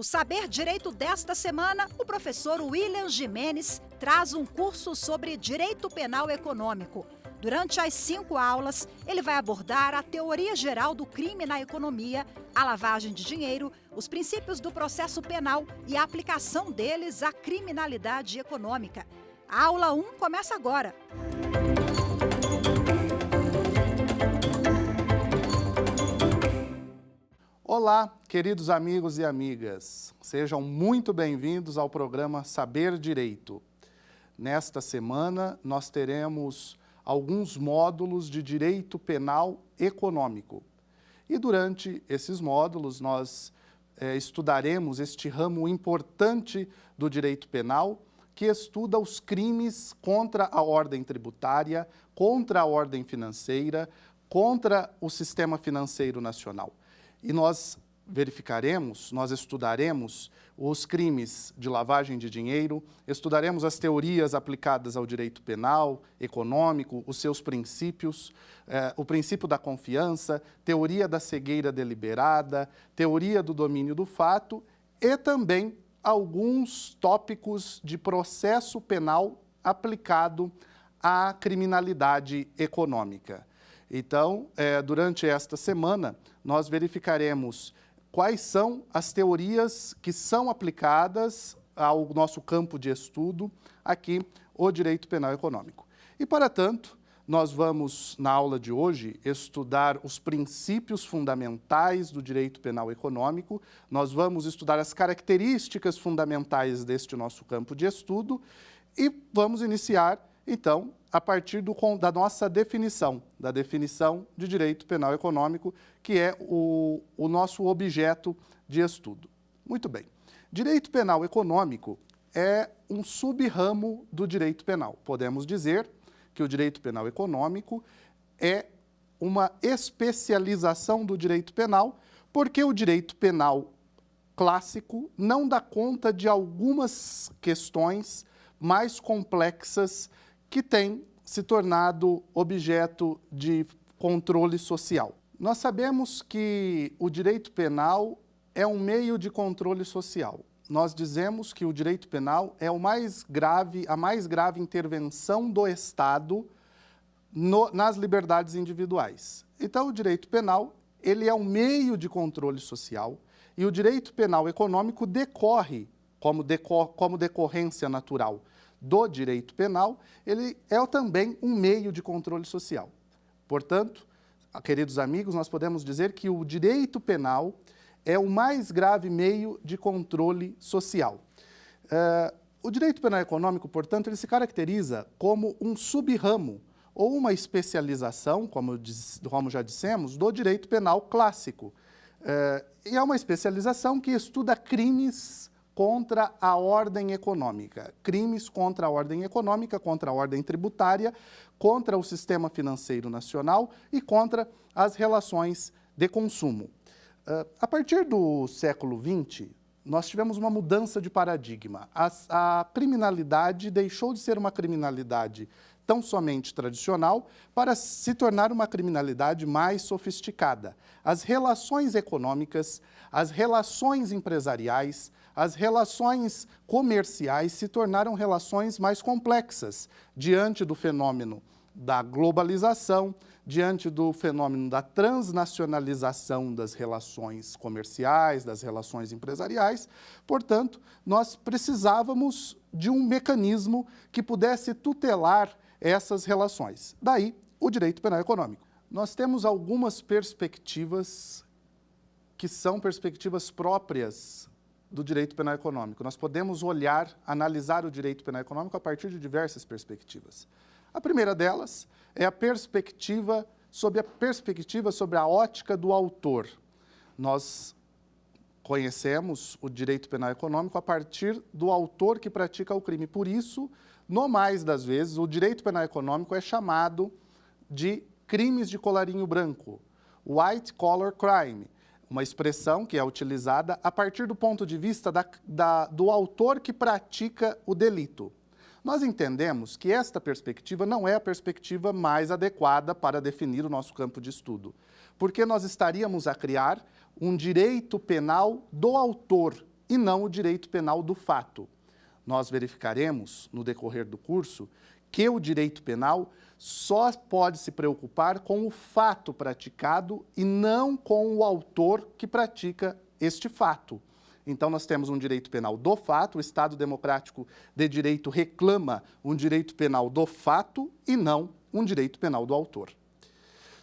Saber Direito desta semana, o professor William Gimenez traz um curso sobre Direito Penal Econômico. Durante as 5 aulas, ele vai abordar a teoria geral do crime na economia, a lavagem de dinheiro, os princípios do processo penal e a aplicação deles à criminalidade econômica. A aula 1 começa agora. Olá, queridos amigos e amigas. Sejam muito bem-vindos ao programa Saber Direito. Nesta semana, nós teremos alguns módulos de Direito Penal Econômico. E durante esses módulos, nós estudaremos este ramo importante do direito penal, que estuda os crimes contra a ordem tributária, contra a ordem financeira, contra o sistema financeiro nacional. E nós verificaremos, nós estudaremos os crimes de lavagem de dinheiro, estudaremos as teorias aplicadas ao direito penal, econômico, os seus princípios, o princípio da confiança, teoria da cegueira deliberada, teoria do domínio do fato e também alguns tópicos de processo penal aplicado à criminalidade econômica. Então, durante esta semana, nós verificaremos quais são as teorias que são aplicadas ao nosso campo de estudo, aqui, o direito penal econômico. E, para tanto, nós vamos, na aula de hoje, estudar os princípios fundamentais do direito penal econômico, nós vamos estudar as características fundamentais deste nosso campo de estudo e vamos iniciar, então, a partir da nossa definição, da definição de direito penal econômico, que é o nosso objeto de estudo. Muito bem. Direito penal econômico é um sub-ramo do direito penal. Podemos dizer que o direito penal econômico é uma especialização do direito penal, porque o direito penal clássico não dá conta de algumas questões mais complexas que têm se tornado objeto de controle social. Nós sabemos que o direito penal é um meio de controle social. Nós dizemos que o direito penal é a mais grave intervenção do Estado nas liberdades individuais. Então, o direito penal, ele é um meio de controle social e o direito penal econômico decorre como decorrência natural do direito penal, ele é também um meio de controle social. Portanto, queridos amigos, nós podemos dizer que o direito penal é o mais grave meio de controle social. O direito penal econômico, portanto, ele se caracteriza como um sub-ramo ou uma especialização, como já dissemos, do direito penal clássico. E é uma especialização que estuda crimes contra a ordem econômica, crimes contra a ordem econômica, contra a ordem tributária, contra o sistema financeiro nacional e contra as relações de consumo. A partir do século XX, nós tivemos uma mudança de paradigma. A criminalidade deixou de ser uma criminalidade tão somente tradicional para se tornar uma criminalidade mais sofisticada. As relações econômicas, as relações empresariais, as relações comerciais se tornaram relações mais complexas diante do fenômeno da globalização, diante do fenômeno da transnacionalização das relações comerciais, das relações empresariais. Portanto, nós precisávamos de um mecanismo que pudesse tutelar essas relações. Daí, o direito penal econômico. Nós temos algumas perspectivas que são perspectivas próprias do direito penal econômico. Nós podemos analisar o direito penal econômico a partir de diversas perspectivas. A primeira delas é a perspectiva sobre a ótica do autor. Nós conhecemos o direito penal econômico a partir do autor que pratica o crime. Por isso, no mais das vezes, o direito penal econômico é chamado de crimes de colarinho branco, white collar crime, uma expressão que é utilizada a partir do ponto de vista do autor que pratica o delito. Nós entendemos que esta perspectiva não é a perspectiva mais adequada para definir o nosso campo de estudo, porque nós estaríamos a criar um direito penal do autor e não o direito penal do fato. Nós verificaremos, no decorrer do curso, que o direito penal só pode se preocupar com o fato praticado e não com o autor que pratica este fato. Então, nós temos um direito penal do fato, o Estado Democrático de Direito reclama um direito penal do fato e não um direito penal do autor.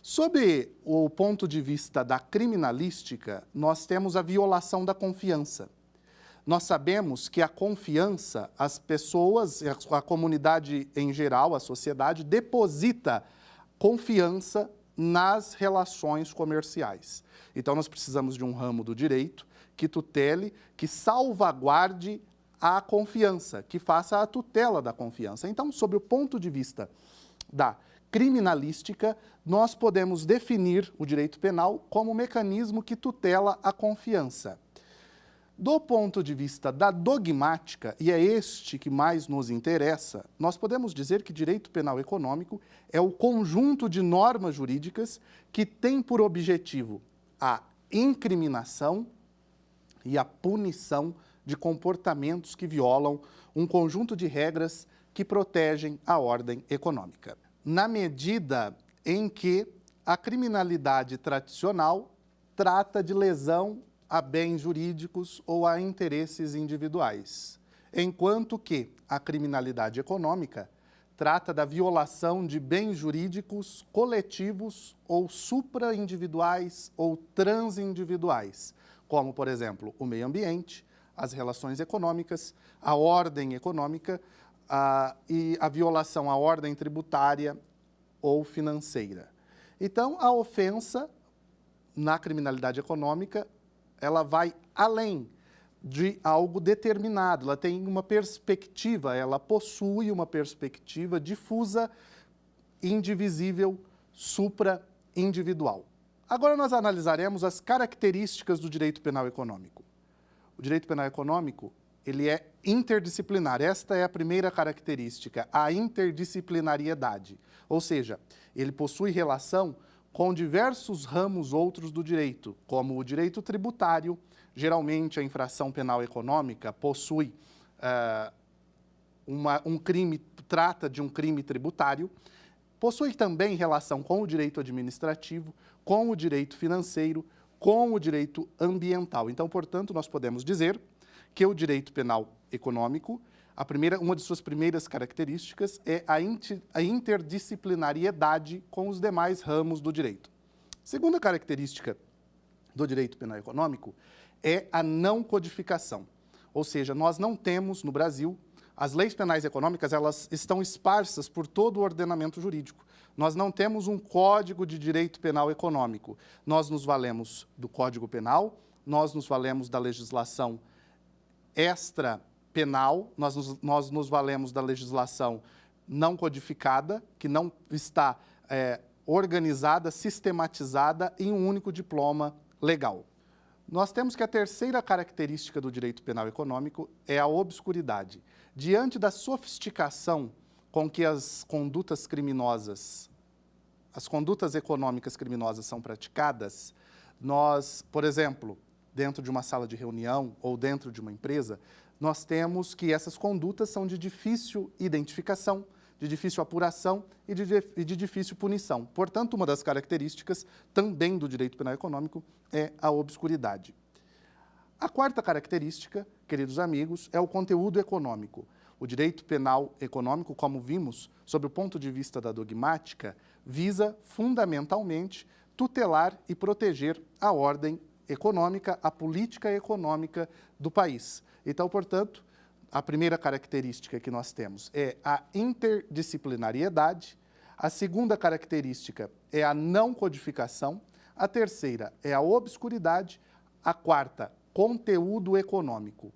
Sob o ponto de vista da criminalística, nós temos a violação da confiança. Nós sabemos que a confiança, as pessoas, a comunidade em geral, a sociedade, deposita confiança nas relações comerciais. Então, nós precisamos de um ramo do direito que tutele, que salvaguarde a confiança, que faça a tutela da confiança. Então, sob o ponto de vista da criminalística, nós podemos definir o direito penal como um mecanismo que tutela a confiança. Do ponto de vista da dogmática, e é este que mais nos interessa, nós podemos dizer que direito penal econômico é o conjunto de normas jurídicas que tem por objetivo a incriminação e a punição de comportamentos que violam um conjunto de regras que protegem a ordem econômica. Na medida em que a criminalidade tradicional trata de lesão a bens jurídicos ou a interesses individuais, enquanto que a criminalidade econômica trata da violação de bens jurídicos coletivos ou supraindividuais ou transindividuais, como, por exemplo, o meio ambiente, as relações econômicas, a ordem econômica e a violação à ordem tributária ou financeira. Então, a ofensa na criminalidade econômica, ela vai além de algo determinado, ela tem uma perspectiva, ela possui uma perspectiva difusa, indivisível, supra-individual. Agora nós analisaremos as características do direito penal econômico. O direito penal econômico, ele é interdisciplinar. Esta é a primeira característica, a interdisciplinariedade. Ou seja, ele possui relação com diversos ramos outros do direito, como o direito tributário. Geralmente, a infração penal econômica possui um crime, trata de um crime tributário, possui também relação com o direito administrativo, com o direito financeiro, com o direito ambiental. Então, portanto, nós podemos dizer que o direito penal econômico, uma de suas primeiras características é a interdisciplinariedade com os demais ramos do direito. Segunda característica do direito penal econômico é a não codificação. Ou seja, nós não temos no Brasil, as leis penais econômicas, elas estão esparsas por todo o ordenamento jurídico. Nós não temos um código de direito penal econômico. Nós nos valemos do Código Penal, nós nos valemos da legislação extra-penal, nós nos valemos da legislação não codificada, que não está organizada, sistematizada em um único diploma legal. Nós temos que a terceira característica do direito penal econômico é a obscuridade. Diante da sofisticação com que as condutas criminosas, as condutas econômicas criminosas são praticadas, nós, por exemplo, dentro de uma sala de reunião ou dentro de uma empresa, nós temos que essas condutas são de difícil identificação, de difícil apuração e de difícil punição. Portanto, uma das características também do direito penal econômico é a obscuridade. A quarta característica, queridos amigos, é o conteúdo econômico. O direito penal econômico, como vimos, sob o ponto de vista da dogmática, visa fundamentalmente tutelar e proteger a ordem econômica, a política econômica do país. Então, portanto, a primeira característica que nós temos é a interdisciplinariedade, a segunda característica é a não codificação, a terceira é a obscuridade, a quarta, conteúdo econômico.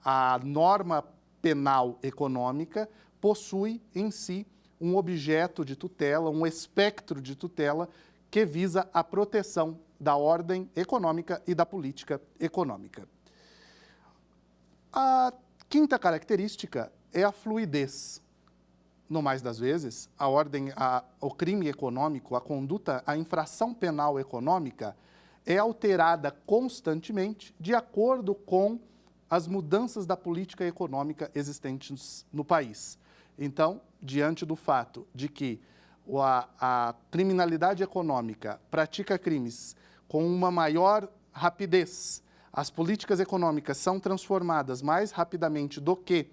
A norma penal econômica possui em si um objeto de tutela, um espectro de tutela que visa a proteção da ordem econômica e da política econômica. A quinta característica é a fluidez. No mais das vezes, o crime econômico, a conduta, a infração penal econômica é alterada constantemente de acordo com as mudanças da política econômica existentes no país. Então, diante do fato de que a criminalidade econômica pratica crimes com uma maior rapidez, as políticas econômicas são transformadas mais rapidamente do que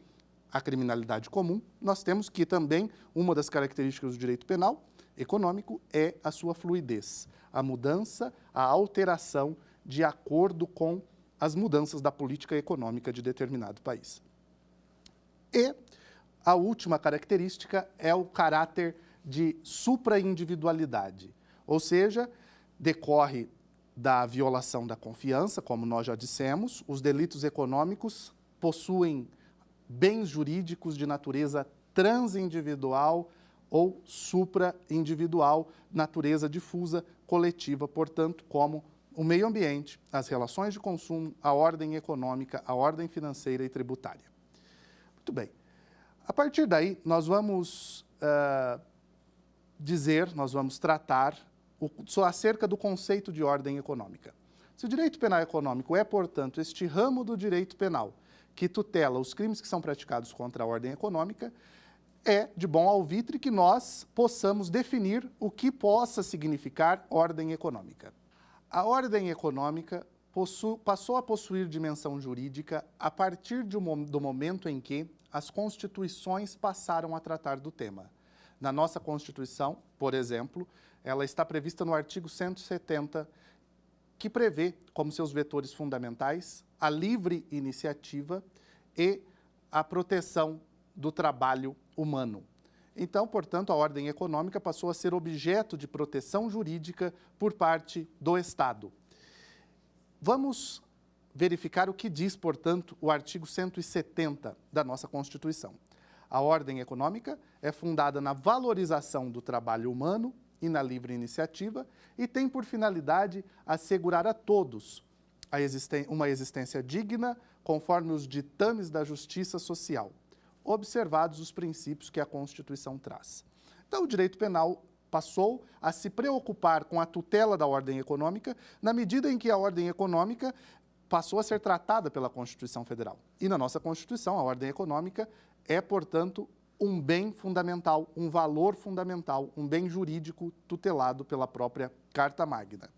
a criminalidade comum, nós temos que também, uma das características do direito penal econômico é a sua fluidez, a mudança, a alteração de acordo com as mudanças da política econômica de determinado país. E a última característica é o caráter de supraindividualidade, ou seja, decorre da violação da confiança, como nós já dissemos, os delitos econômicos possuem bens jurídicos de natureza transindividual ou supraindividual, natureza difusa, coletiva, portanto, como o meio ambiente, as relações de consumo, a ordem econômica, a ordem financeira e tributária. Muito bem. A partir daí, nós vamos nós vamos tratar acerca do conceito de ordem econômica. Se o direito penal econômico é, portanto, este ramo do direito penal que tutela os crimes que são praticados contra a ordem econômica, é de bom alvitre que nós possamos definir o que possa significar ordem econômica. A ordem econômica passou a possuir dimensão jurídica a partir do momento em que as constituições passaram a tratar do tema. Na nossa Constituição, por exemplo, ela está prevista no artigo 170, que prevê como seus vetores fundamentais a livre iniciativa e a proteção do trabalho humano. Então, portanto, a ordem econômica passou a ser objeto de proteção jurídica por parte do Estado. Vamos verificar o que diz, portanto, o artigo 170 da nossa Constituição. A ordem econômica é fundada na valorização do trabalho humano e na livre iniciativa e tem por finalidade assegurar a todos uma existência digna conforme os ditames da justiça social, observados os princípios que a Constituição traz. Então, o direito penal passou a se preocupar com a tutela da ordem econômica na medida em que a ordem econômica passou a ser tratada pela Constituição Federal. E na nossa Constituição, a ordem econômica é, portanto, um bem fundamental, um valor fundamental, um bem jurídico tutelado pela própria Carta Magna.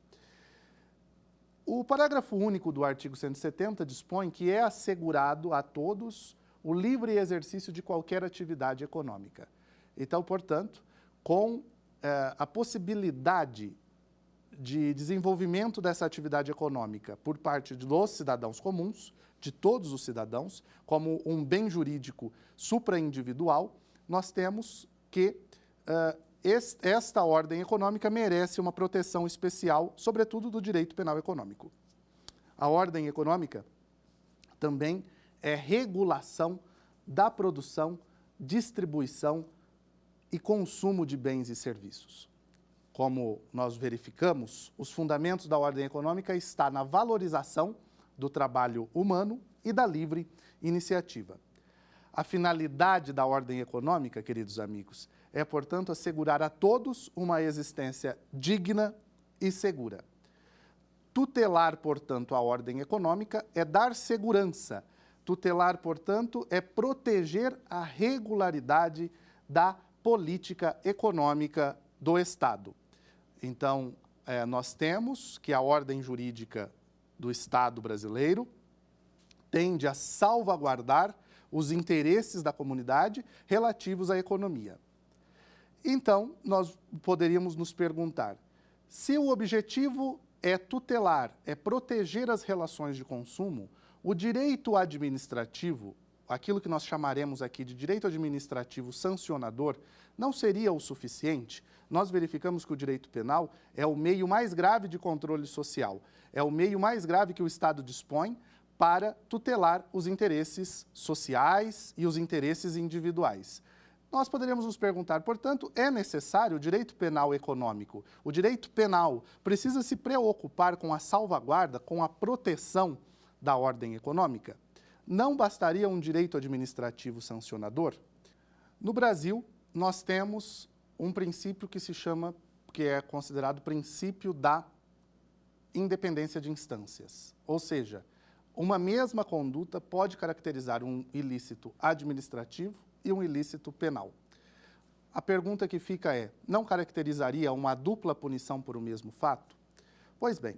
O parágrafo único do artigo 170 dispõe que é assegurado a todos o livre exercício de qualquer atividade econômica. Então, portanto, com a possibilidade de desenvolvimento dessa atividade econômica por parte dos cidadãos comuns, de todos os cidadãos, como um bem jurídico supraindividual, nós temos que esta ordem econômica merece uma proteção especial, sobretudo do direito penal econômico. A ordem econômica também é regulação da produção, distribuição e consumo de bens e serviços. Como nós verificamos, os fundamentos da ordem econômica estão na valorização do trabalho humano e da livre iniciativa. A finalidade da ordem econômica, queridos amigos, é, portanto, assegurar a todos uma existência digna e segura. Tutelar, portanto, a ordem econômica é dar segurança. Tutelar, portanto, é proteger a regularidade da política econômica do Estado. Então, nós temos que a ordem jurídica do Estado brasileiro tende a salvaguardar os interesses da comunidade relativos à economia. Então, nós poderíamos nos perguntar, se o objetivo é tutelar, é proteger as relações de consumo, o direito administrativo, aquilo que nós chamaremos aqui de direito administrativo sancionador, não seria o suficiente? Nós verificamos que o direito penal é o meio mais grave de controle social, é o meio mais grave que o Estado dispõe para tutelar os interesses sociais e os interesses individuais. Nós poderíamos nos perguntar, portanto, é necessário o direito penal econômico? O direito penal precisa se preocupar com a salvaguarda, com a proteção da ordem econômica? Não bastaria um direito administrativo sancionador? No Brasil, nós temos um princípio que é considerado princípio da independência de instâncias. Ou seja, uma mesma conduta pode caracterizar um ilícito administrativo e um ilícito penal. A pergunta que fica é, não caracterizaria uma dupla punição por o mesmo fato? Pois bem,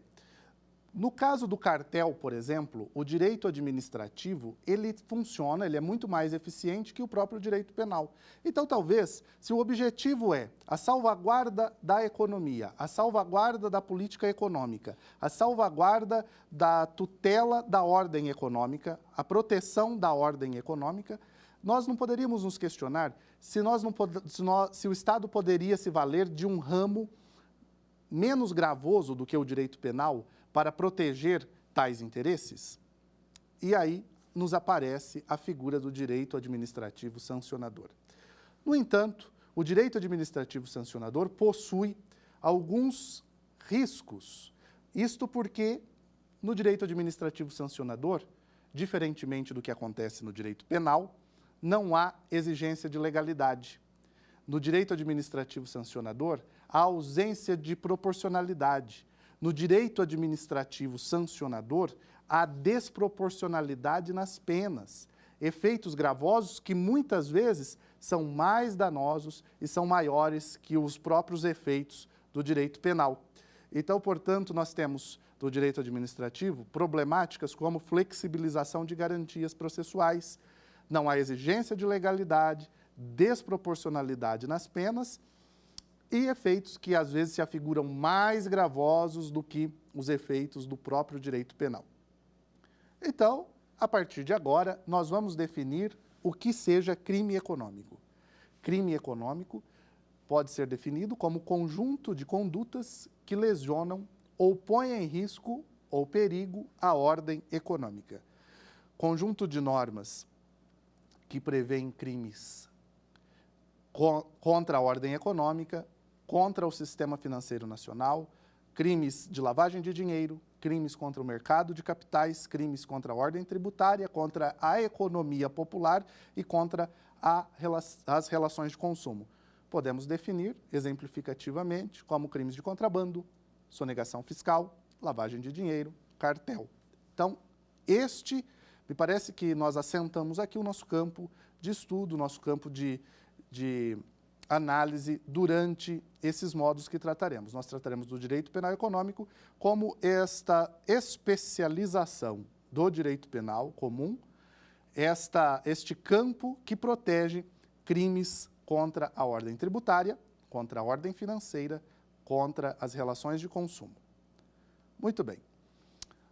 no caso do cartel, por exemplo, o direito administrativo, ele funciona, ele é muito mais eficiente que o próprio direito penal. Então, talvez, se o objetivo é a salvaguarda da economia, a salvaguarda da política econômica, a salvaguarda da tutela da ordem econômica, a proteção da ordem econômica, nós não poderíamos nos questionar se o Estado poderia se valer de um ramo menos gravoso do que o direito penal para proteger tais interesses? E aí nos aparece a figura do direito administrativo sancionador. No entanto, o direito administrativo sancionador possui alguns riscos. Isto porque no direito administrativo sancionador, diferentemente do que acontece no direito penal, não há exigência de legalidade. No direito administrativo sancionador, há ausência de proporcionalidade. No direito administrativo sancionador, há desproporcionalidade nas penas, efeitos gravosos que muitas vezes são mais danosos e são maiores que os próprios efeitos do direito penal. Então, portanto, nós temos do direito administrativo problemáticas como flexibilização de garantias processuais, não há exigência de legalidade, desproporcionalidade nas penas e efeitos que às vezes se afiguram mais gravosos do que os efeitos do próprio direito penal. Então, a partir de agora, nós vamos definir o que seja crime econômico. Crime econômico pode ser definido como conjunto de condutas que lesionam ou põem em risco ou perigo a ordem econômica. Conjunto de normas que prevêem crimes contra a ordem econômica, contra o sistema financeiro nacional, crimes de lavagem de dinheiro, crimes contra o mercado de capitais, crimes contra a ordem tributária, contra a economia popular e contra as relações de consumo. Podemos definir, exemplificativamente, como crimes de contrabando, sonegação fiscal, lavagem de dinheiro, cartel. Então, me parece que nós assentamos aqui o nosso campo de estudo, o nosso campo de análise durante esses modos que trataremos. Nós trataremos do direito penal econômico como esta especialização do direito penal comum, este campo que protege crimes contra a ordem tributária, contra a ordem financeira, contra as relações de consumo. Muito bem.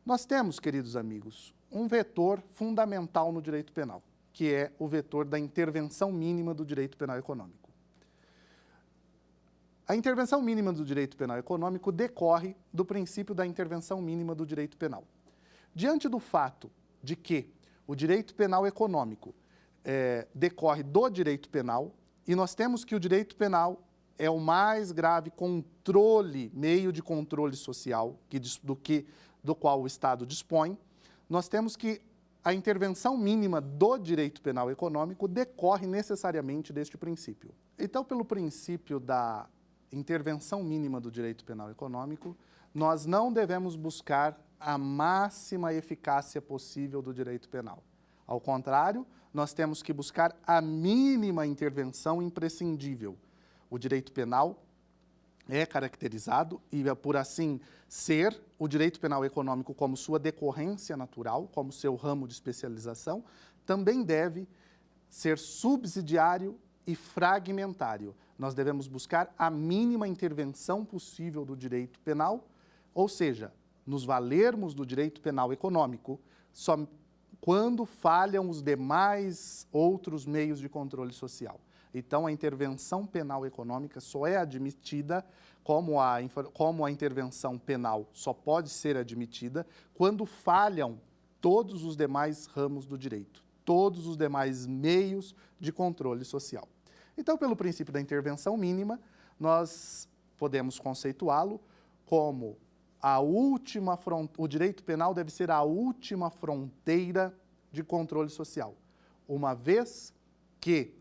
Nós temos, queridos amigos, um vetor fundamental no direito penal, que é o vetor da intervenção mínima do direito penal econômico. A intervenção mínima do direito penal econômico decorre do princípio da intervenção mínima do direito penal. Diante do fato de que o direito penal econômico decorre do direito penal, e nós temos que o direito penal é o mais grave meio de controle social do qual o Estado dispõe, nós temos que a intervenção mínima do direito penal econômico decorre necessariamente deste princípio. Então, pelo princípio da intervenção mínima do direito penal econômico, nós não devemos buscar a máxima eficácia possível do direito penal. Ao contrário, nós temos que buscar a mínima intervenção imprescindível. O direito penal é caracterizado, e por assim ser, o direito penal econômico como sua decorrência natural, como seu ramo de especialização, também deve ser subsidiário e fragmentário. Nós devemos buscar a mínima intervenção possível do direito penal, ou seja, nos valermos do direito penal econômico só quando falham os demais outros meios de controle social. Então, a intervenção penal econômica só é admitida, como a intervenção penal só pode ser admitida, quando falham todos os demais ramos do direito, todos os demais meios de controle social. Então, pelo princípio da intervenção mínima, nós podemos conceituá-lo como o direito penal deve ser a última fronteira de controle social, uma vez que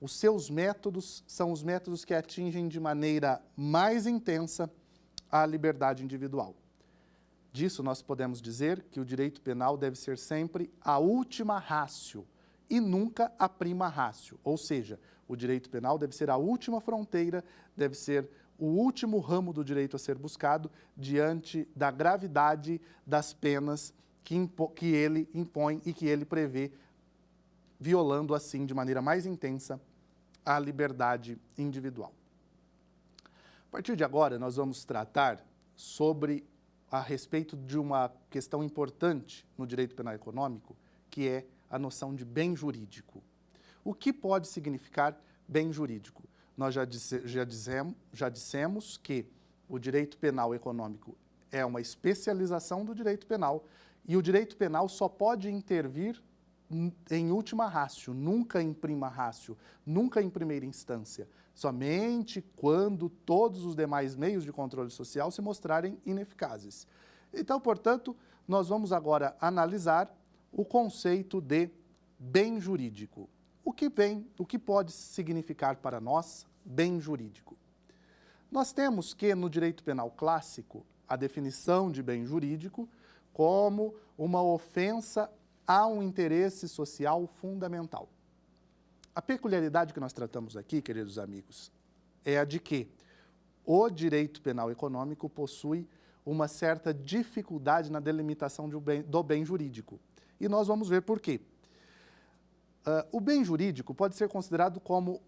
os seus métodos são os métodos que atingem de maneira mais intensa a liberdade individual. Disso nós podemos dizer que o direito penal deve ser sempre a última ratio e nunca a prima ratio, ou seja, o direito penal deve ser a última fronteira, deve ser o último ramo do direito a ser buscado diante da gravidade das penas que ele impõe e que ele prevê, violando assim de maneira mais intensa a liberdade individual. A partir de agora, nós vamos tratar a respeito de uma questão importante no direito penal econômico, que é a noção de bem jurídico. O que pode significar bem jurídico? Nós já dissemos que o direito penal econômico é uma especialização do direito penal e o direito penal só pode intervir em última ratio, nunca em prima ratio, nunca em primeira instância, somente quando todos os demais meios de controle social se mostrarem ineficazes. Então, portanto, nós vamos agora analisar o conceito de bem jurídico. O que pode significar para nós bem jurídico? Nós temos que, no direito penal clássico, a definição de bem jurídico como uma ofensa a um interesse social fundamental. A peculiaridade que nós tratamos aqui, queridos amigos, é a de que o direito penal econômico possui uma certa dificuldade na delimitação do bem jurídico. E nós vamos ver por quê. O bem jurídico pode ser considerado como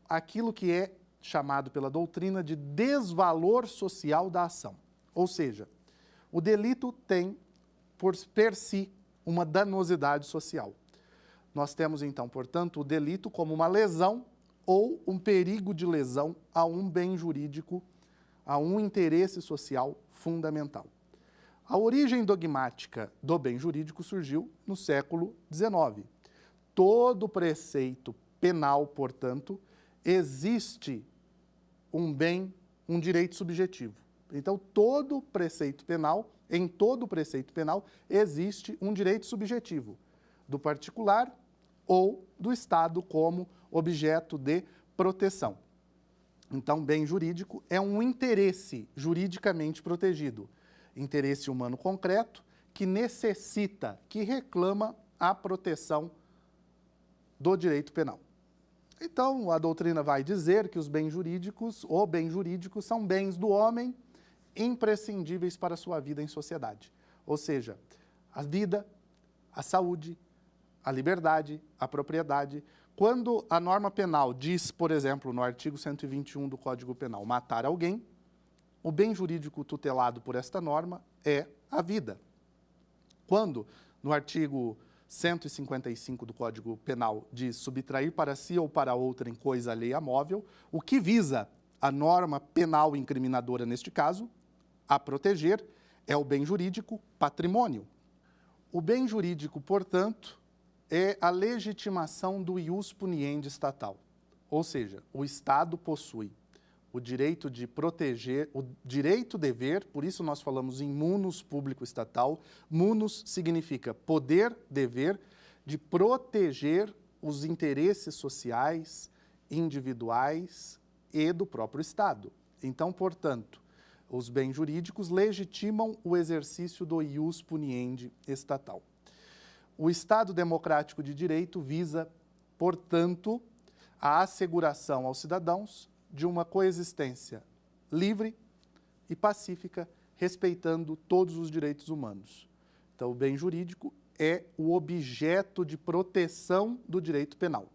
aquilo que é chamado pela doutrina de desvalor social da ação. Ou seja, o delito tem, per si, uma danosidade social. Nós temos, então, portanto, o delito como uma lesão ou um perigo de lesão a um bem jurídico, a um interesse social fundamental. A origem dogmática do bem jurídico surgiu no século XIX. Todo preceito penal, portanto, existe um direito subjetivo. Então, em todo preceito penal, existe um direito subjetivo do particular ou do Estado como objeto de proteção. Então, bem jurídico é um interesse juridicamente protegido, interesse humano concreto que necessita, que reclama a proteção do direito penal. Então, a doutrina vai dizer que os bens jurídicos, ou bens jurídicos, são bens do homem imprescindíveis para a sua vida em sociedade. Ou seja, a vida, a saúde, a liberdade, a propriedade. Quando a norma penal diz, por exemplo, no artigo 121 do Código Penal, matar alguém, o bem jurídico tutelado por esta norma é a vida. Quando, no artigo 155 do Código Penal diz subtrair para si ou para outrem coisa alheia móvel, o que visa a norma penal incriminadora neste caso, a proteger, é o bem jurídico patrimônio. O bem jurídico, portanto, é a legitimação do ius puniendi estatal, ou seja, o Estado possui o direito de proteger, o direito-dever, por isso nós falamos em munus público estatal. Munus significa poder, dever, de proteger os interesses sociais, individuais e do próprio Estado. Então, portanto, os bens jurídicos legitimam o exercício do ius puniendi estatal. O Estado democrático de direito visa, portanto, a asseguração aos cidadãos de uma coexistência livre e pacífica, respeitando todos os direitos humanos. Então, o bem jurídico é o objeto de proteção do direito penal.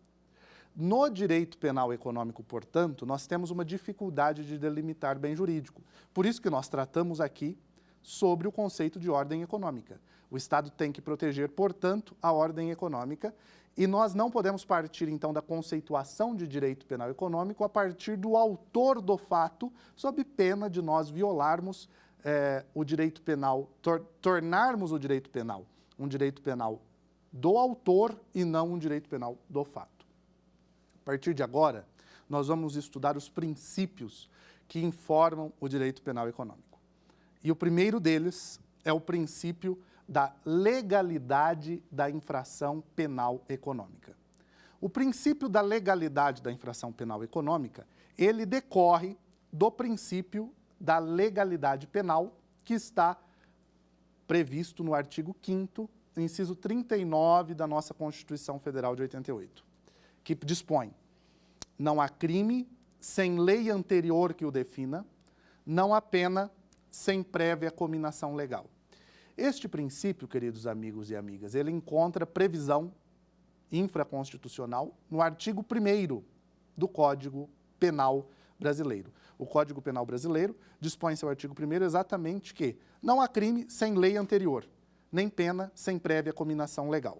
No direito penal econômico, portanto, nós temos uma dificuldade de delimitar bem jurídico. Por isso que nós tratamos aqui sobre o conceito de ordem econômica. O Estado tem que proteger, portanto, a ordem econômica e nós não podemos partir, então, da conceituação de direito penal econômico a partir do autor do fato, sob pena de nós violarmos o direito penal, tornarmos o direito penal um direito penal do autor e não um direito penal do fato. A partir de agora, nós vamos estudar os princípios que informam o direito penal econômico. E o primeiro deles é o princípio da legalidade da infração penal econômica. O princípio da legalidade da infração penal econômica, ele decorre do princípio da legalidade penal que está previsto no artigo 5º, inciso 39 da nossa Constituição Federal de 88, que dispõe: não há crime sem lei anterior que o defina, não há pena sem prévia cominação legal. Este princípio, queridos amigos e amigas, ele encontra previsão infraconstitucional no artigo 1º do Código Penal Brasileiro. O Código Penal Brasileiro dispõe em seu artigo 1º exatamente que não há crime sem lei anterior, nem pena sem prévia cominação legal.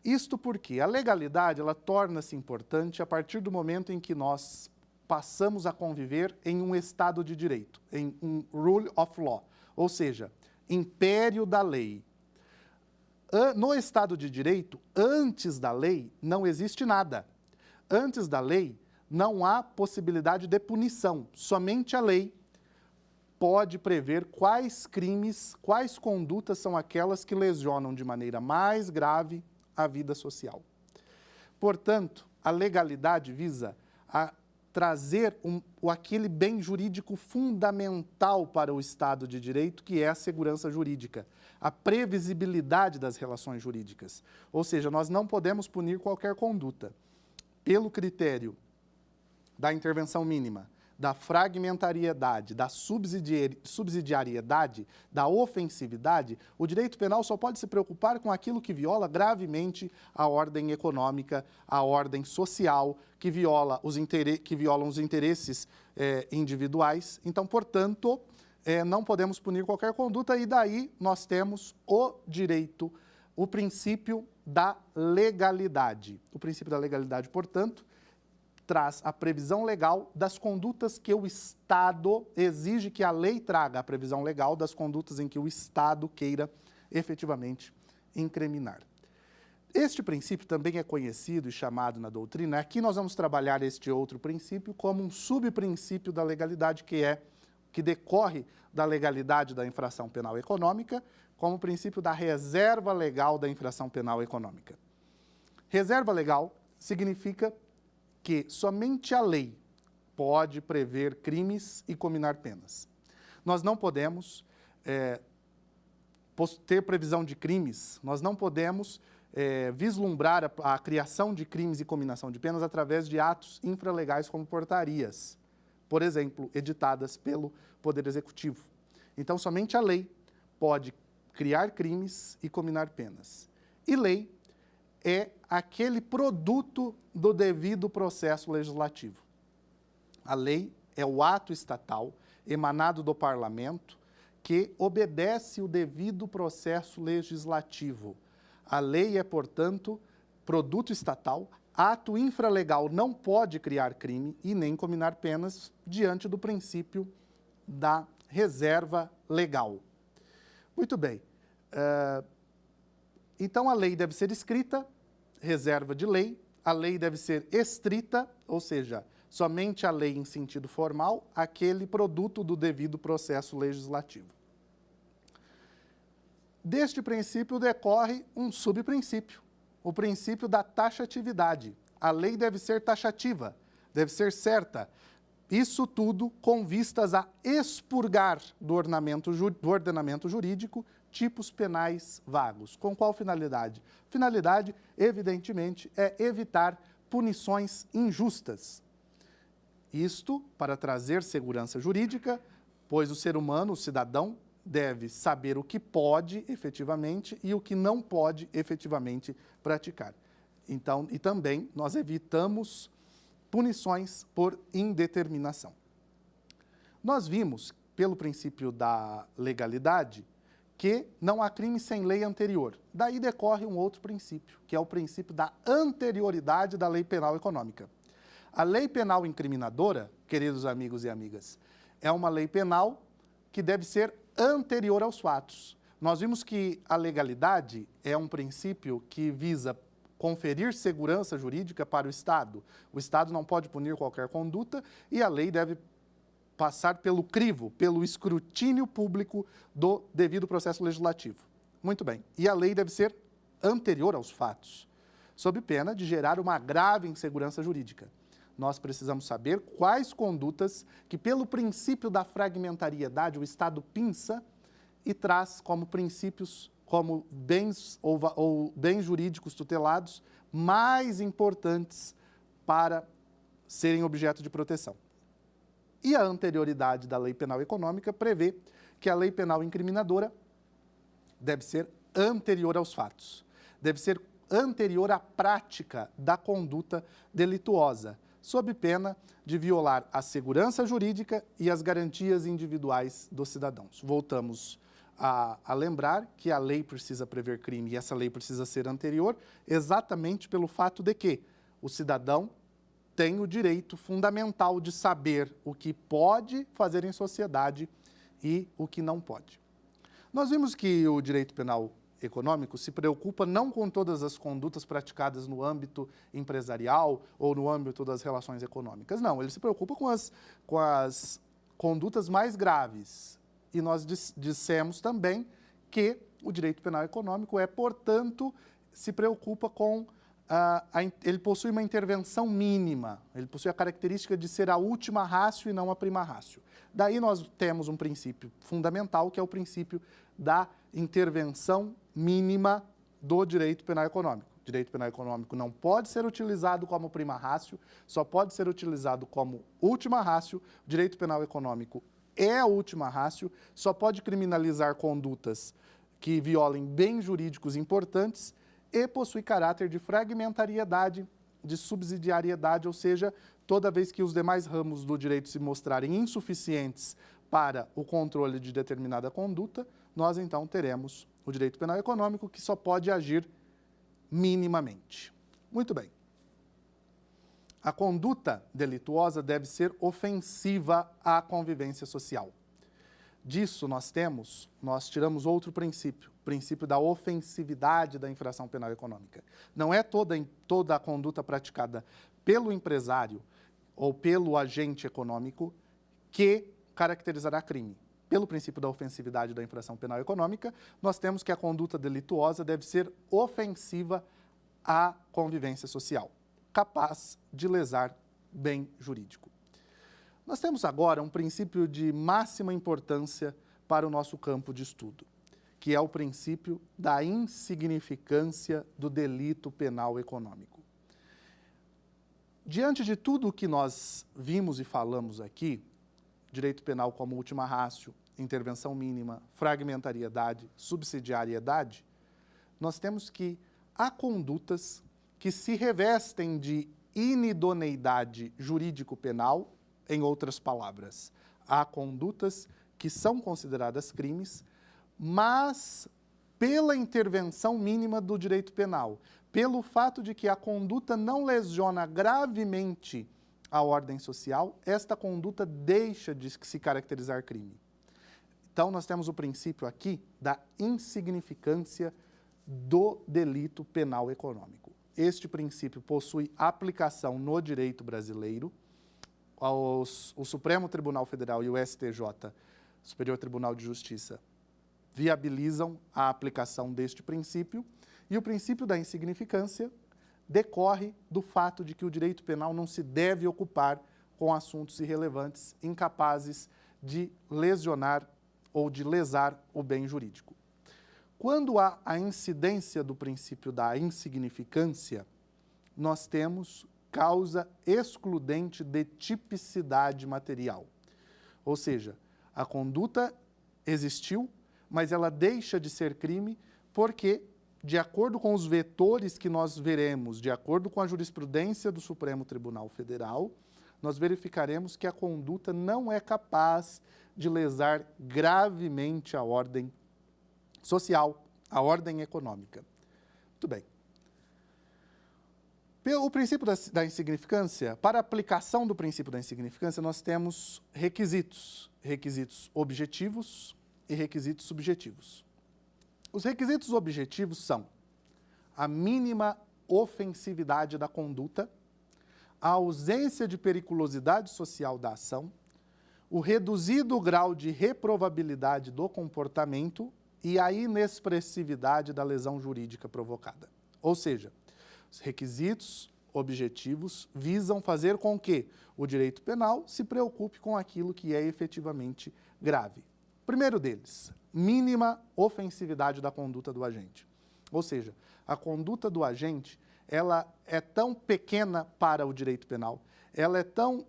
Isto porque a legalidade, ela torna-se importante a partir do momento em que nós passamos a conviver em um Estado de Direito, em um rule of law, ou seja, império da lei. No Estado de Direito, antes da lei, não existe nada. Antes da lei, não há possibilidade de punição. Somente a lei pode prever quais crimes, quais condutas são aquelas que lesionam de maneira mais grave a vida social. Portanto, a legalidade visa a trazer aquele bem jurídico fundamental para o Estado de Direito, que é a segurança jurídica, a previsibilidade das relações jurídicas. Ou seja, nós não podemos punir qualquer conduta pelo critério da intervenção mínima, da fragmentariedade, da subsidiariedade, da ofensividade. O direito penal só pode se preocupar com aquilo que viola gravemente a ordem econômica, a ordem social, que violam os interesses individuais. Então, portanto, não podemos punir qualquer conduta, e daí nós temos o direito, o princípio da legalidade. O princípio da legalidade, portanto, traz a previsão legal das condutas que o Estado exige que a lei traga, a previsão legal das condutas em que o Estado queira efetivamente incriminar. Este princípio também é conhecido e chamado na doutrina. Aqui nós vamos trabalhar este outro princípio como um subprincípio da legalidade, que decorre da legalidade da infração penal econômica, como o princípio da reserva legal da infração penal econômica. Reserva legal significa que somente a lei pode prever crimes e cominar penas. Nós não podemos ter previsão de crimes, nós não podemos vislumbrar a criação de crimes e cominação de penas através de atos infralegais como portarias, por exemplo, editadas pelo Poder Executivo. Então, somente a lei pode criar crimes e cominar penas. E lei é aquele produto do devido processo legislativo. A lei é o ato estatal emanado do parlamento que obedece o devido processo legislativo. A lei é, portanto, produto estatal, ato infralegal, não pode criar crime e nem cominar penas diante do princípio da reserva legal. Muito bem. Então, a lei deve ser escrita, reserva de lei, a lei deve ser estrita, ou seja, somente a lei em sentido formal, aquele produto do devido processo legislativo. Deste princípio decorre um subprincípio, o princípio da taxatividade. A lei deve ser taxativa, deve ser certa. Isso tudo com vistas a expurgar do ordenamento jurídico tipos penais vagos. Com qual finalidade? Finalidade, evidentemente, é evitar punições injustas. Isto para trazer segurança jurídica, pois o ser humano, o cidadão, deve saber o que pode efetivamente e o que não pode efetivamente praticar. Então, e também nós evitamos punições por indeterminação. Nós vimos, pelo princípio da legalidade, que não há crime sem lei anterior. Daí decorre um outro princípio, que é o princípio da anterioridade da lei penal econômica. A lei penal incriminadora, queridos amigos e amigas, é uma lei penal que deve ser anterior aos fatos. Nós vimos que a legalidade é um princípio que visa conferir segurança jurídica para o Estado. O Estado não pode punir qualquer conduta e a lei deve passar pelo crivo, pelo escrutínio público do devido processo legislativo. Muito bem. E a lei deve ser anterior aos fatos, sob pena de gerar uma grave insegurança jurídica. Nós precisamos saber quais condutas que, pelo princípio da fragmentariedade, o Estado pinça e traz como princípios, como bens ou bens jurídicos tutelados mais importantes para serem objeto de proteção. E a anterioridade da lei penal econômica prevê que a lei penal incriminadora deve ser anterior aos fatos, deve ser anterior à prática da conduta delituosa, sob pena de violar a segurança jurídica e as garantias individuais dos cidadãos. Voltamos a lembrar que a lei precisa prever crime e essa lei precisa ser anterior exatamente pelo fato de que o cidadão tem o direito fundamental de saber o que pode fazer em sociedade e o que não pode. Nós vimos que o direito penal econômico se preocupa não com todas as condutas praticadas no âmbito empresarial ou no âmbito das relações econômicas. Não, ele se preocupa com as condutas mais graves. E nós dissemos também que o direito penal econômico portanto, se preocupa com ele possui uma intervenção mínima, ele possui a característica de ser a última ratio e não a prima ratio. Daí nós temos um princípio fundamental, que é o princípio da intervenção mínima do direito penal econômico. O direito penal econômico não pode ser utilizado como prima ratio, só pode ser utilizado como última ratio. O direito penal econômico é a última ratio, só pode criminalizar condutas que violem bens jurídicos importantes e possui caráter de fragmentariedade, de subsidiariedade, ou seja, toda vez que os demais ramos do direito se mostrarem insuficientes para o controle de determinada conduta, nós então teremos o direito penal econômico que só pode agir minimamente. Muito bem. A conduta delituosa deve ser ofensiva à convivência social. Disso nós tiramos outro princípio, o princípio da ofensividade da infração penal econômica. Não é toda a conduta praticada pelo empresário ou pelo agente econômico que caracterizará crime. Pelo princípio da ofensividade da infração penal econômica, nós temos que a conduta delituosa deve ser ofensiva à convivência social, capaz de lesar bem jurídico. Nós temos agora um princípio de máxima importância para o nosso campo de estudo, que é o princípio da insignificância do delito penal econômico. Diante de tudo o que nós vimos e falamos aqui, direito penal como última ratio, intervenção mínima, fragmentariedade, subsidiariedade, nós temos que há condutas que se revestem de inidoneidade jurídico-penal. Em outras palavras, há condutas que são consideradas crimes, mas pela intervenção mínima do direito penal, pelo fato de que a conduta não lesiona gravemente a ordem social, esta conduta deixa de se caracterizar crime. Então, nós temos o princípio aqui da insignificância do delito penal econômico. Este princípio possui aplicação no direito brasileiro. O Supremo Tribunal Federal e o STJ, Superior Tribunal de Justiça, viabilizam a aplicação deste princípio, e o princípio da insignificância decorre do fato de que o direito penal não se deve ocupar com assuntos irrelevantes, incapazes de lesionar ou de lesar o bem jurídico. Quando há a incidência do princípio da insignificância, nós temos causa excludente de tipicidade material. Ou seja, a conduta existiu, mas ela deixa de ser crime porque, de acordo com os vetores que nós veremos, de acordo com a jurisprudência do Supremo Tribunal Federal, nós verificaremos que a conduta não é capaz de lesar gravemente a ordem social, a ordem econômica. Muito bem. O princípio da insignificância, para a aplicação do princípio da insignificância, nós temos requisitos objetivos e requisitos subjetivos. Os requisitos objetivos são a mínima ofensividade da conduta, a ausência de periculosidade social da ação, o reduzido grau de reprovabilidade do comportamento e a inexpressividade da lesão jurídica provocada. Ou seja, os requisitos objetivos visam fazer com que o direito penal se preocupe com aquilo que é efetivamente grave. Primeiro deles, mínima ofensividade da conduta do agente. Ou seja, a conduta do agente, ela é tão pequena para o direito penal, ela é tão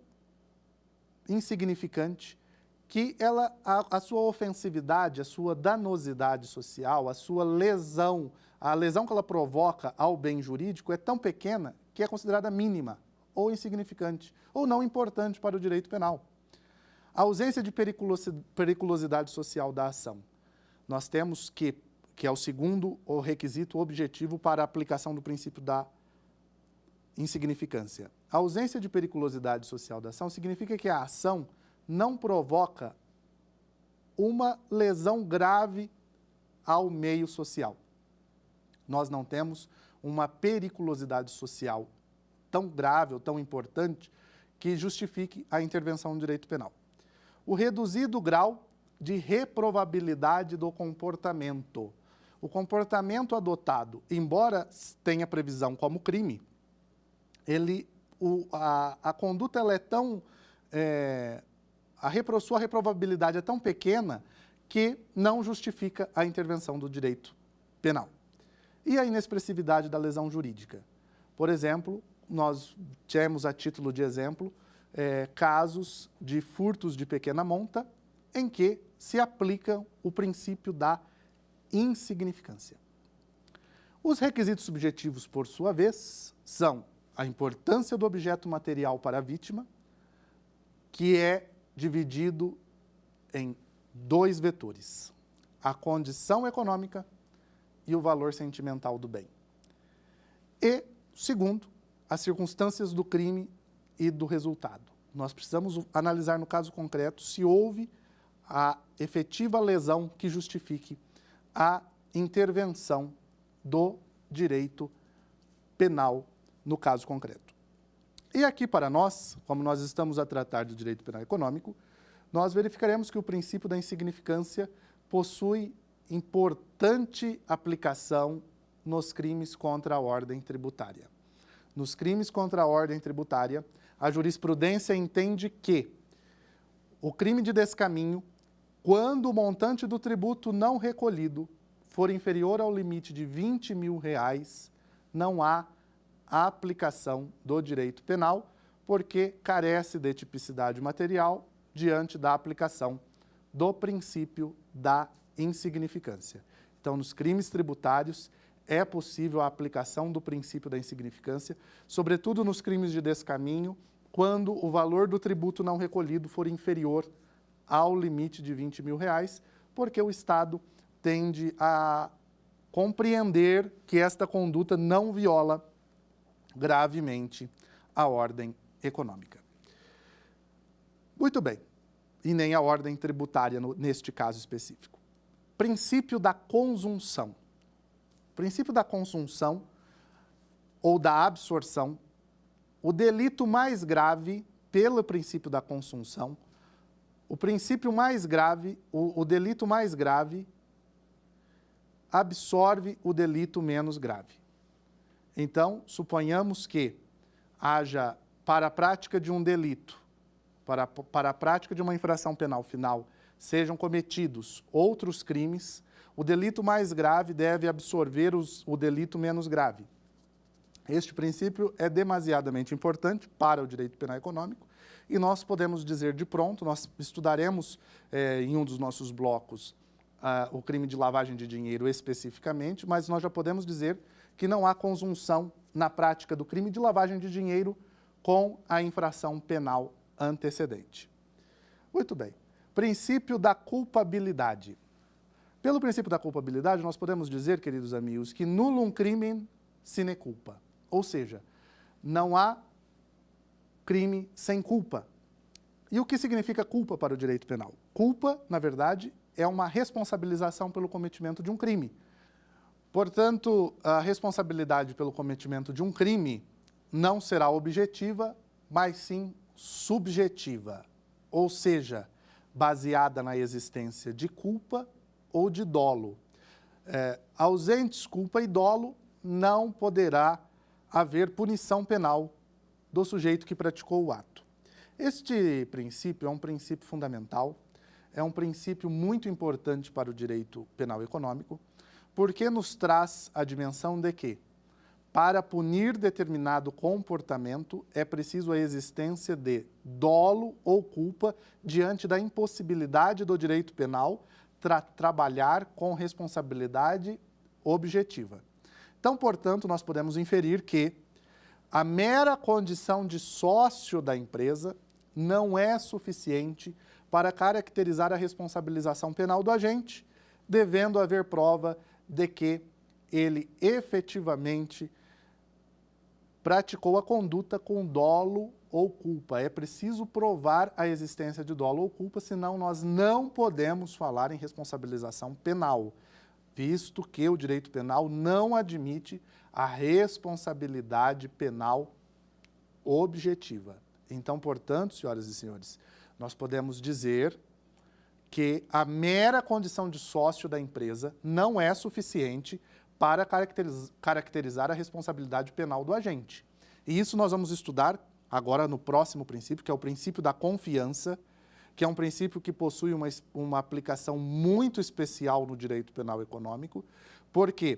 insignificante que a sua ofensividade, a sua danosidade social, a sua lesão, a lesão que ela provoca ao bem jurídico é tão pequena que é considerada mínima, ou insignificante, ou não importante para o direito penal. A ausência de periculosidade social da ação. Nós temos que é o segundo o requisito objetivo para a aplicação do princípio da insignificância. A ausência de periculosidade social da ação significa que a ação não provoca uma lesão grave ao meio social. Nós não temos uma periculosidade social tão grave ou tão importante que justifique a intervenção no direito penal. O reduzido grau de reprovabilidade do comportamento. O comportamento adotado, embora tenha previsão como crime, a conduta ela é tão... sua reprovabilidade é tão pequena que não justifica a intervenção do direito penal. E a inexpressividade da lesão jurídica. Por exemplo, nós temos a título de exemplo casos de furtos de pequena monta em que se aplica o princípio da insignificância. Os requisitos subjetivos, por sua vez, são a importância do objeto material para a vítima, que é dividido em dois vetores, a condição econômica e o valor sentimental do bem. E, segundo, as circunstâncias do crime e do resultado. Nós precisamos analisar no caso concreto se houve a efetiva lesão que justifique a intervenção do direito penal no caso concreto. E aqui para nós, como nós estamos a tratar do direito penal econômico, nós verificaremos que o princípio da insignificância possui importante aplicação nos crimes contra a ordem tributária. Nos crimes contra a ordem tributária, a jurisprudência entende que o crime de descaminho, quando o montante do tributo não recolhido for inferior ao limite de R$20 mil, não há aplicação do direito penal, porque carece de tipicidade material diante da aplicação do princípio da insignificância. Então, nos crimes tributários, é possível a aplicação do princípio da insignificância, sobretudo nos crimes de descaminho, quando o valor do tributo não recolhido for inferior ao limite de R$20 mil, porque o Estado tende a compreender que esta conduta não viola gravemente a ordem econômica. Muito bem, e nem a ordem tributária neste caso específico. Princípio da consunção. O princípio da consunção ou da absorção, o delito mais grave pelo princípio da consunção, o princípio mais grave, o delito mais grave absorve o delito menos grave. Então, suponhamos que haja, para a prática de um delito, para a prática de uma infração penal final, sejam cometidos outros crimes, o delito mais grave deve absorver o delito menos grave. Este princípio é demasiadamente importante para o direito penal econômico e nós podemos dizer de pronto, nós estudaremos em um dos nossos blocos o crime de lavagem de dinheiro especificamente, mas nós já podemos dizer que não há conjunção na prática do crime de lavagem de dinheiro com a infração penal antecedente. Muito bem. Princípio da culpabilidade. Pelo princípio da culpabilidade, nós podemos dizer, queridos amigos, que nullum crimen sine culpa. Ou seja, não há crime sem culpa. E o que significa culpa para o direito penal? Culpa, na verdade, é uma responsabilização pelo cometimento de um crime. Portanto, a responsabilidade pelo cometimento de um crime não será objetiva, mas sim subjetiva, ou seja, baseada na existência de culpa ou de dolo. Ausentes culpa e dolo, não poderá haver punição penal do sujeito que praticou o ato. Este princípio é um princípio fundamental, é um princípio muito importante para o direito penal econômico, porque nos traz a dimensão de que, para punir determinado comportamento, é preciso a existência de dolo ou culpa diante da impossibilidade do direito penal trabalhar com responsabilidade objetiva. Então, portanto, nós podemos inferir que a mera condição de sócio da empresa não é suficiente para caracterizar a responsabilização penal do agente, devendo haver prova de que ele efetivamente praticou a conduta com dolo ou culpa. É preciso provar a existência de dolo ou culpa, senão nós não podemos falar em responsabilização penal, visto que o direito penal não admite a responsabilidade penal objetiva. Então, portanto, senhoras e senhores, nós podemos dizer que a mera condição de sócio da empresa não é suficiente para caracterizar a responsabilidade penal do agente. E isso nós vamos estudar agora no próximo princípio, que é o princípio da confiança, que é um princípio que possui uma aplicação muito especial no direito penal econômico, porque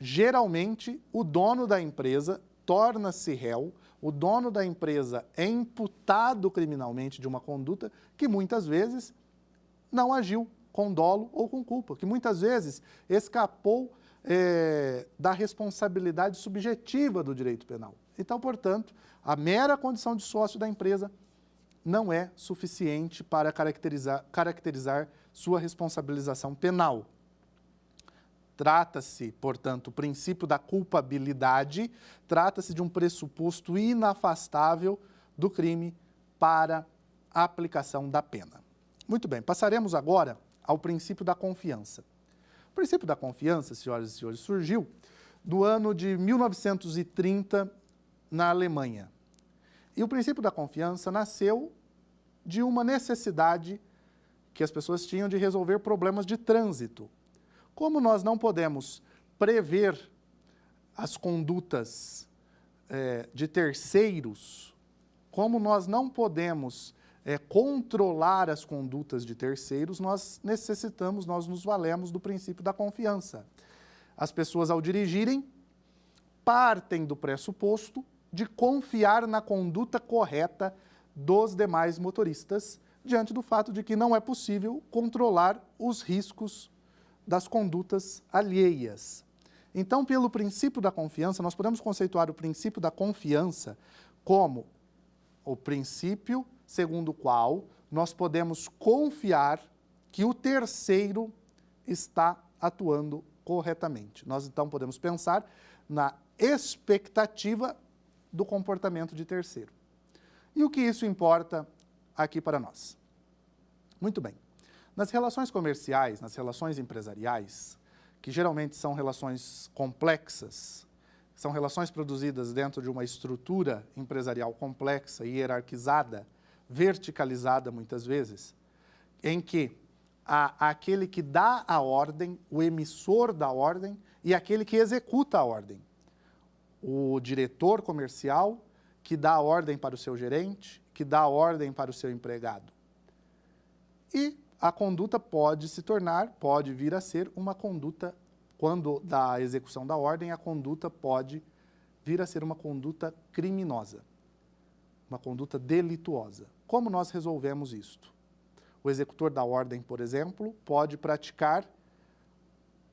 geralmente o dono da empresa torna-se réu, o dono da empresa é imputado criminalmente de uma conduta que muitas vezes não agiu com dolo ou com culpa, que muitas vezes escapou da responsabilidade subjetiva do direito penal. Então, portanto, a mera condição de sócio da empresa não é suficiente para caracterizar sua responsabilização penal. Trata-se, portanto, o princípio da culpabilidade, trata-se de um pressuposto inafastável do crime para a aplicação da pena. Muito bem, passaremos agora ao princípio da confiança. O princípio da confiança, senhoras e senhores, surgiu do ano de 1930 na Alemanha. E o princípio da confiança nasceu de uma necessidade que as pessoas tinham de resolver problemas de trânsito. Como nós não podemos prever as condutas de terceiros, como nós não podemos controlar as condutas de terceiros, nós nos valemos do princípio da confiança. As pessoas, ao dirigirem, partem do pressuposto de confiar na conduta correta dos demais motoristas, diante do fato de que não é possível controlar os riscos das condutas alheias. Então, pelo princípio da confiança, nós podemos conceituar o princípio da confiança como o princípio segundo o qual nós podemos confiar que o terceiro está atuando corretamente. Nós, então, podemos pensar na expectativa do comportamento de terceiro. E o que isso importa aqui para nós? Muito bem. Nas relações comerciais, nas relações empresariais, que geralmente são relações complexas, são relações produzidas dentro de uma estrutura empresarial complexa e hierarquizada, verticalizada muitas vezes, em que há aquele que dá a ordem, o emissor da ordem, e aquele que executa a ordem. O diretor comercial que dá a ordem para o seu gerente, que dá a ordem para o seu empregado. E a conduta pode vir a ser uma conduta, quando da execução da ordem, a conduta pode vir a ser uma conduta criminosa, uma conduta delituosa. Como nós resolvemos isto? O executor da ordem, por exemplo, pode praticar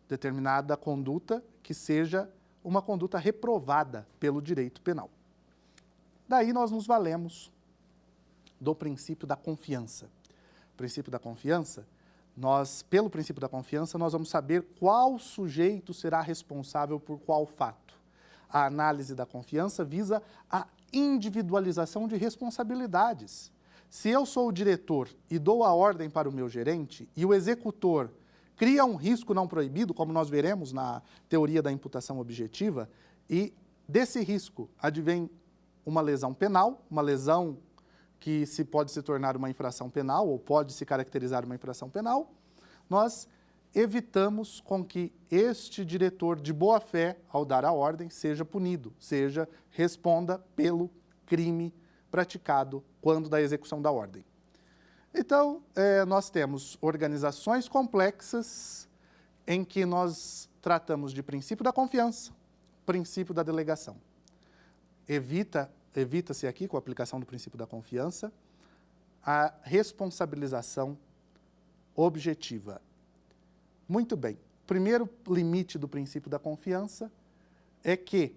determinada conduta que seja uma conduta reprovada pelo direito penal. Daí nós nos valemos do princípio da confiança. O princípio da confiança, pelo princípio da confiança, nós vamos saber qual sujeito será responsável por qual fato. A análise da confiança visa a individualização de responsabilidades. Se eu sou o diretor e dou a ordem para o meu gerente e o executor cria um risco não proibido, como nós veremos na teoria da imputação objetiva, e desse risco advém uma lesão penal, uma lesão que pode se tornar uma infração penal ou pode se caracterizar uma infração penal, nós evitamos com que este diretor de boa fé, ao dar a ordem, seja punido, responda pelo crime praticado quando da execução da ordem. Então, nós temos organizações complexas em que nós tratamos de princípio da confiança, princípio da delegação. Evita-se aqui, com a aplicação do princípio da confiança, a responsabilização objetiva. Muito bem. O primeiro limite do princípio da confiança é que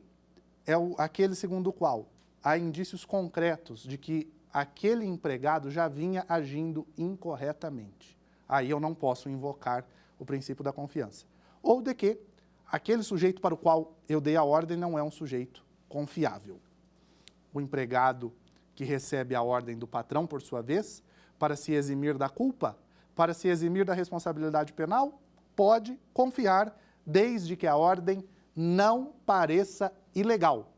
aquele segundo o qual há indícios concretos de que aquele empregado já vinha agindo incorretamente. Aí eu não posso invocar o princípio da confiança. Ou de que aquele sujeito para o qual eu dei a ordem não é um sujeito confiável. O empregado que recebe a ordem do patrão, por sua vez, para se eximir da culpa, para se eximir da responsabilidade penal, pode confiar desde que a ordem não pareça ilegal.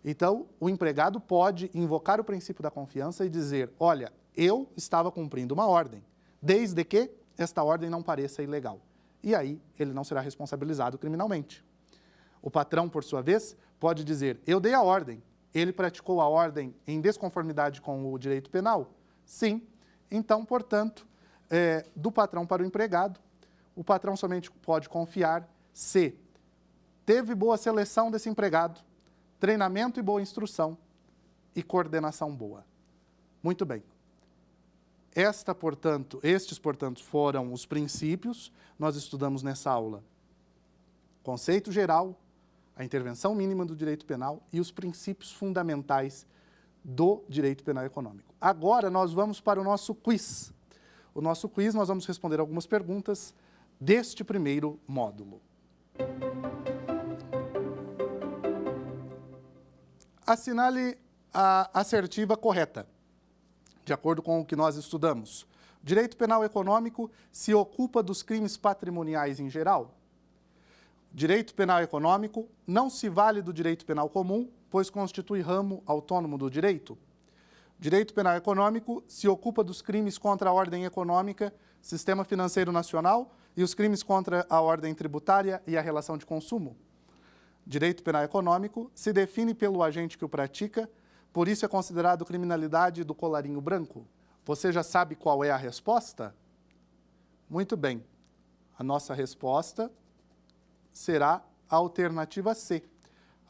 Então, o empregado pode invocar o princípio da confiança e dizer, olha, eu estava cumprindo uma ordem, desde que esta ordem não pareça ilegal. E aí, ele não será responsabilizado criminalmente. O patrão, por sua vez, pode dizer, eu dei a ordem, ele praticou a ordem em desconformidade com o direito penal? Sim. Então, portanto, do patrão para o empregado, o patrão somente pode confiar se teve boa seleção desse empregado, treinamento e boa instrução e coordenação boa. Muito bem. Estes, portanto, foram os princípios. Nós estudamos nessa aula conceito geral, a intervenção mínima do direito penal e os princípios fundamentais do direito penal econômico. Agora nós vamos para o nosso quiz. O nosso quiz, nós vamos responder algumas perguntas deste primeiro módulo. Assinale a assertiva correta, de acordo com o que nós estudamos. O direito penal econômico se ocupa dos crimes patrimoniais em geral. O direito penal econômico não se vale do direito penal comum, pois constitui ramo autônomo do direito. O direito penal econômico se ocupa dos crimes contra a ordem econômica, sistema financeiro nacional e os crimes contra a ordem tributária e a relação de consumo. Direito penal econômico se define pelo agente que o pratica, por isso é considerado criminalidade do colarinho branco. Você já sabe qual é a resposta? Muito bem. A nossa resposta será a alternativa C.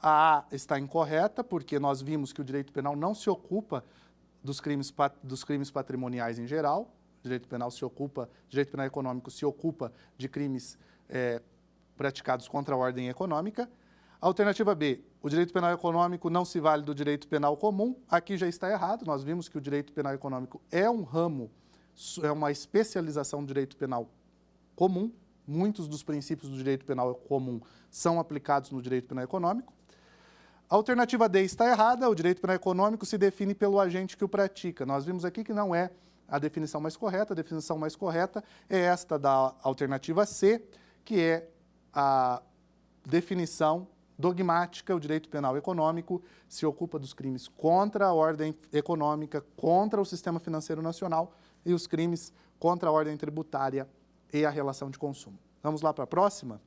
A A está incorreta, porque nós vimos que o direito penal não se ocupa dos crimes patrimoniais em geral. O direito penal econômico se ocupa de crimes praticados contra a ordem econômica. Alternativa B, o direito penal econômico não se vale do direito penal comum. Aqui já está errado, nós vimos que o direito penal econômico é um ramo, é uma especialização do direito penal comum. Muitos dos princípios do direito penal comum são aplicados no direito penal econômico. A alternativa D está errada, o direito penal econômico se define pelo agente que o pratica. Nós vimos aqui que não é a definição mais correta é esta da alternativa C, que é a definição dogmática. O direito penal econômico se ocupa dos crimes contra a ordem econômica, contra o sistema financeiro nacional e os crimes contra a ordem tributária e a relação de consumo. Vamos lá para a próxima?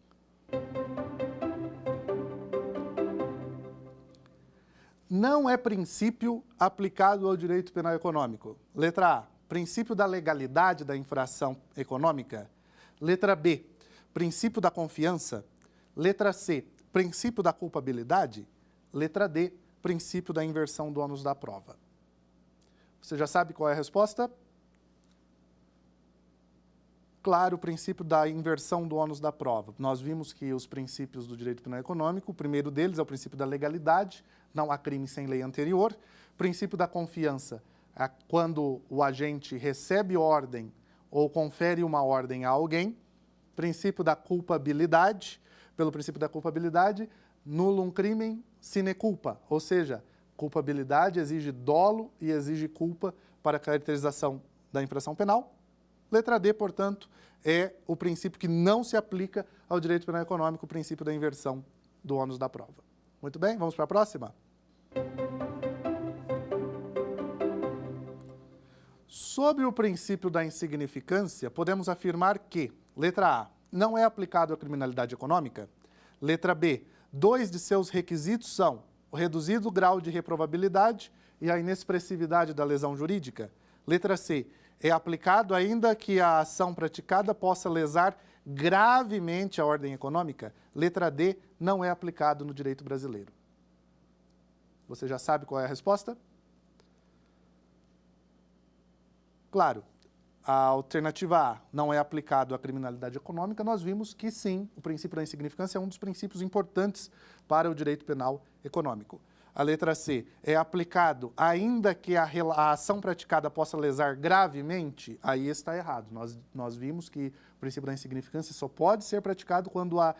Não é princípio aplicado ao direito penal econômico. Letra A, princípio da legalidade da infração econômica. Letra B, princípio da confiança. Letra C, princípio da culpabilidade. Letra D, princípio da inversão do ônus da prova. Você já sabe qual é a resposta? Claro, o princípio da inversão do ônus da prova. Nós vimos que os princípios do direito penal econômico, o primeiro deles é o princípio da legalidade, não há crime sem lei anterior. Princípio da confiança, é quando o agente recebe ordem ou confere uma ordem a alguém. Princípio da culpabilidade, pelo princípio da culpabilidade, nullum crimen sine culpa, ou seja, culpabilidade exige dolo e exige culpa para a caracterização da infração penal. Letra D, portanto, é o princípio que não se aplica ao direito penal econômico, o princípio da inversão do ônus da prova. Muito bem, vamos para a próxima? Sobre o princípio da insignificância, podemos afirmar que, letra A, não é aplicado à criminalidade econômica. Letra B, dois de seus requisitos são o reduzido grau de reprovabilidade e a inexpressividade da lesão jurídica. Letra C, é aplicado ainda que a ação praticada possa lesar gravemente a ordem econômica? Letra D, não é aplicado no direito brasileiro. Você já sabe qual é a resposta? Claro, a alternativa A não é aplicado à criminalidade econômica, nós vimos que sim, o princípio da insignificância é um dos princípios importantes para o direito penal econômico. A letra C é aplicado ainda que a ação praticada possa lesar gravemente, aí está errado. Nós vimos que o princípio da insignificância só pode ser praticado quando há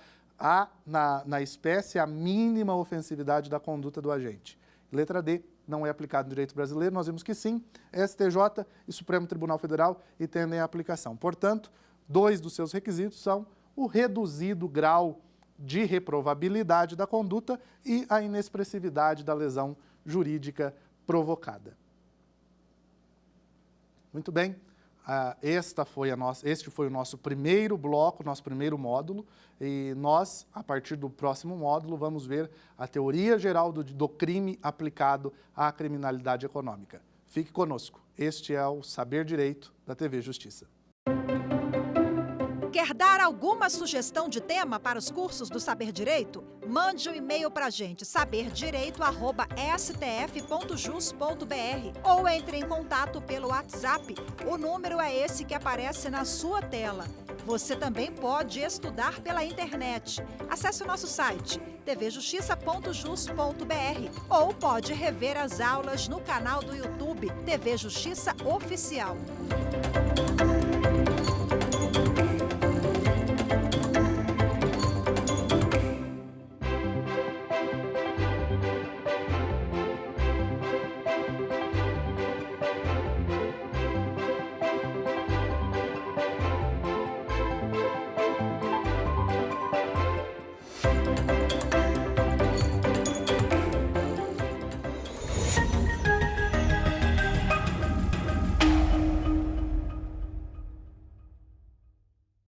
na espécie a mínima ofensividade da conduta do agente. Letra D, não é aplicado no direito brasileiro, nós vimos que sim, STJ e Supremo Tribunal Federal entendem a aplicação. Portanto, 2 dos seus requisitos são o reduzido grau de reprovabilidade da conduta e a inexpressividade da lesão jurídica provocada. Muito bem, este foi o nosso primeiro bloco, nosso primeiro módulo, e nós, a partir do próximo módulo, vamos ver a teoria geral do crime aplicado à criminalidade econômica. Fique conosco, este é o Saber Direito da TV Justiça. Quer dar alguma sugestão de tema para os cursos do Saber Direito? Mande um e-mail para a gente, saberdireito@stf.jus.br, ou entre em contato pelo WhatsApp. O número é esse que aparece na sua tela. Você também pode estudar pela internet. Acesse o nosso site tvjustiça.jus.br ou pode rever as aulas no canal do YouTube TV Justiça Oficial.